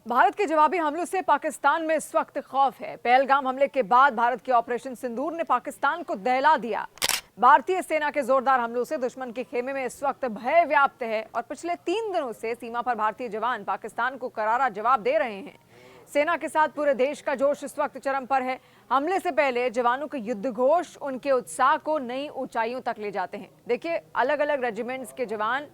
भारत के जवाबी हमलों से पाकिस्तान में इस वक्त खौफ है। पहलगाम हमले के बाद भारत के ऑपरेशन सिंदूर ने पाकिस्तान को दहला दिया। भारतीय सेना के जोरदार हमलों से दुश्मन के खेमे में इस वक्त भय व्याप्त है और पिछले 3 दिनों से सीमा पर भारतीय जवान पाकिस्तान को करारा जवाब दे रहे हैं। सेना के साथ पूरे देश का जोश इस वक्त चरम पर है। हमले से पहले जवानों के युद्ध घोष उनके उत्साह को नई ऊंचाइयों तक ले जाते हैं। देखिए, अलग अलग रेजिमेंट्स के जवान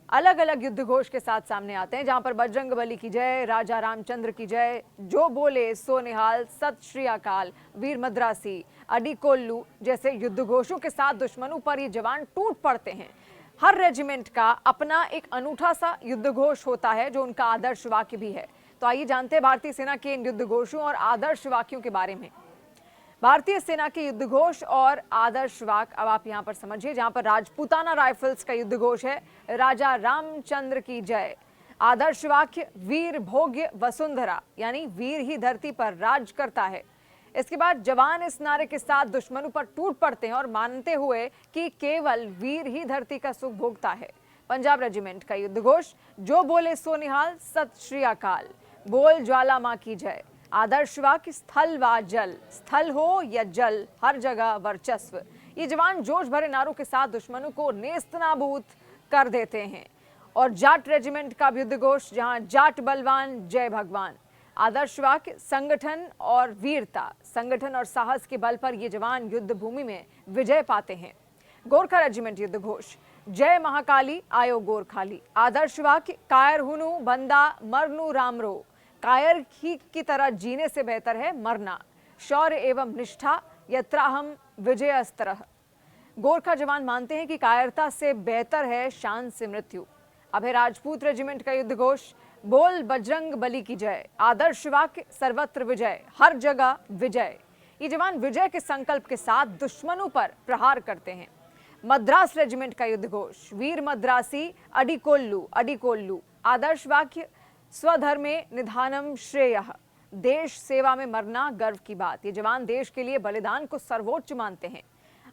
अलग अलग युद्ध घोष के साथ सामने आते हैं, जहां पर बजरंग बली की जय, राजा रामचंद्र की जय, जो बोले सो निहाल, सत श्री अकाल, वीर मद्रासी, अडी कोल्लू जैसे युद्ध घोषों के साथ दुश्मनों पर ये जवान टूट पड़ते हैं। हर रेजिमेंट का अपना एक अनूठा सा युद्ध घोष होता है जो उनका आदर्श वाक्य भी है। तो आइए जानते हैं भारतीय सेना के इन युद्ध घोषों और आदर्श वाक्यों के बारे में। भारतीय सेना के युद्ध घोष और आदर्श वाक्य अब आप यहां पर समझिए। जहां पर राजपूताना राइफल्स का युद्ध घोष है, राजा रामचंद्र की जय। आदर्श वाक्य, वीर भोग्य वसुंधरा, यानी वीर ही धरती पर राज करता है। इसके बाद जवान इस नारे के साथ दुश्मनों पर टूट पड़ते हैं और मानते हुए कि केवल वीर ही धरती का सुख भोगता है। पंजाब रेजिमेंट का युद्ध घोष, जो बोले सो निहाल, सत श्री अकाल, बोल ज्वाला मां की जय। आदर्श वाक्य, स्थल व जल, स्थल हो या जल, हर जगह वर्चस्व। ये जवान जोश भरे नारों के साथ दुश्मनों को नेस्तनाबूद कर देते हैं। और जाट रेजिमेंट का युद्ध घोष, जहां जाट बलवान जय भगवान। आदर्श वाक्य, संगठन और वीरता, संगठन और साहस के बल पर ये जवान युद्ध भूमि में विजय पाते हैं। गोरखा रेजिमेंट युद्ध घोष, जय महाकाली आयो गोरखाली। आदर्श वाक्य, कायर हुनु बंदा मरनु रामरो, कायर ही की तरह जीने से बेहतर है मरना। शौर्य एवं निष्ठा, यत्राहम विजयस्तरः। गोरखा जवान मानते हैं कि कायरता से बेहतर है शान से मृत्यु। अब है राजपूत रेजिमेंट का युद्ध घोष, बोल बजरंग बली की जय। आदर्श वाक्य, सर्वत्र विजय, हर जगह विजय। ये जवान विजय के संकल्प के साथ दुश्मनों पर प्रहार करते हैं। मद्रास रेजिमेंट का युद्ध घोष, वीर मद्रासी अडी कोल्लू, अडी कोल्लू। आदर्श वाक्य, स्वधर्मे निधानम श्रेयः, देश सेवा में मरना गर्व की बात। ये जवान देश के लिए बलिदान को सर्वोच्च मानते हैं।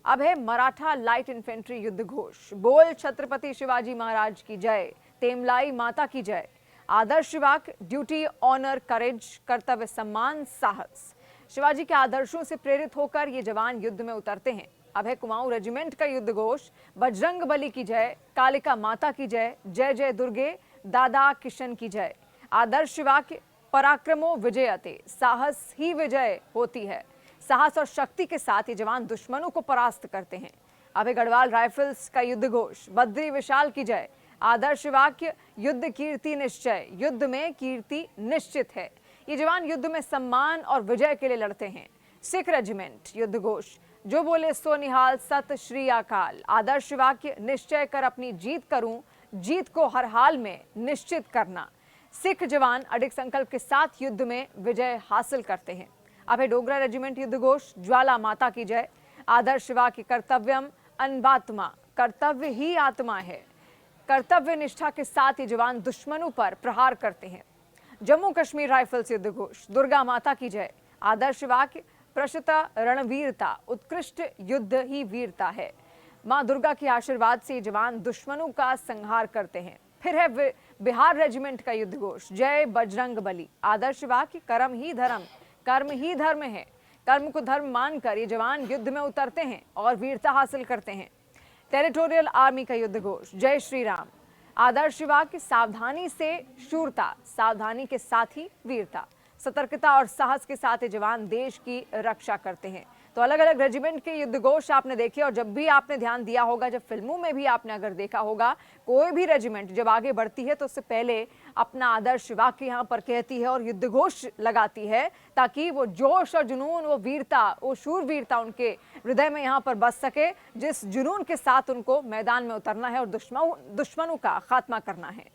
अब है मराठा लाइट इन्फेंट्री युद्ध घोष, बोल छत्रपति शिवाजी महाराज की जय, तेमलाई माता की जय। आदर्श वाक्य, ड्यूटी ऑनर करेज, कर्तव्य सम्मान साहस। शिवाजी के आदर्शों से प्रेरित होकर ये जवान युद्ध में उतरते हैं। अब है कुमाऊं रेजिमेंट का युद्ध घोष, बजरंग बली की जय, कालिका माता की जय, जय जय दुर्गे, दादा किशन की जय। आदर्श वाक्य, पराक्रमो विजयते, साहस ही विजय होती है। साहस और शक्ति के साथ ये जवान दुश्मनों को परास्त करते हैं। अब गढ़वाल राइफल्स का युद्ध घोष, बद्री विशाल की जय। आदर्श वाक्य, युद्ध कीर्ति निश्चय, युद्ध में कीर्ति निश्चित है। ये जवान युद्ध में सम्मान और विजय के लिए लड़ते हैं। सिख रेजिमेंट युद्ध घोष, जो बोले सो निहाल, सत श्री अकाल। आदर्श वाक्य, निश्चय कर अपनी जीत करूं, जीत को हर हाल में निश्चित करना। सिख जवान अडिग संकल्प के साथ युद्ध में विजय हासिल करते हैं। अब है डोगरा रेजिमेंट युद्ध घोष, ज्वाला माता की जय। आदर्श वाक्य, कर्तव्यम अन्वात्मा, कर्तव्य ही आत्मा है। कर्तव्य निष्ठा के साथ ये जवान दुश्मनों पर प्रहार करते हैं। जम्मू कश्मीर राइफल्स युद्ध घोष, दुर्गा माता की जय। आदर्श वाक्य, प्रशता रणवीरता, उत्कृष्ट युद्ध ही वीरता है। मां दुर्गा के आशीर्वाद से जवान दुश्मनों का संहार करते हैं। फिर है बिहार रेजिमेंट का युद्ध घोष, जय बजरंग बली। आदर्श वाक्य, कर्म ही धर्म, कर्म ही धर्म है। कर्म को धर्म मानकर ये जवान युद्ध में उतरते हैं और वीरता हासिल करते हैं। टेरिटोरियल आर्मी का युद्ध घोष, जय श्री राम। आदर्श वाक्य, सावधानी से शूरता, सावधानी के साथ ही वीरता। सतर्कता और साहस के साथ ये जवान देश की रक्षा करते हैं। तो अलग अलग रेजिमेंट के युद्ध घोष आपने देखे, और जब भी आपने ध्यान दिया होगा, जब फिल्मों में भी आपने अगर देखा होगा, कोई भी रेजिमेंट जब आगे बढ़ती है तो उससे पहले अपना आदर्श वाक्य यहाँ पर कहती है और युद्ध घोष लगाती है, ताकि वो जोश और जुनून, वो वीरता, वो शूरवीरता उनके हृदय में यहाँ पर बस सके, जिस जुनून के साथ उनको मैदान में उतरना है और दुश्मनों का खात्मा करना है।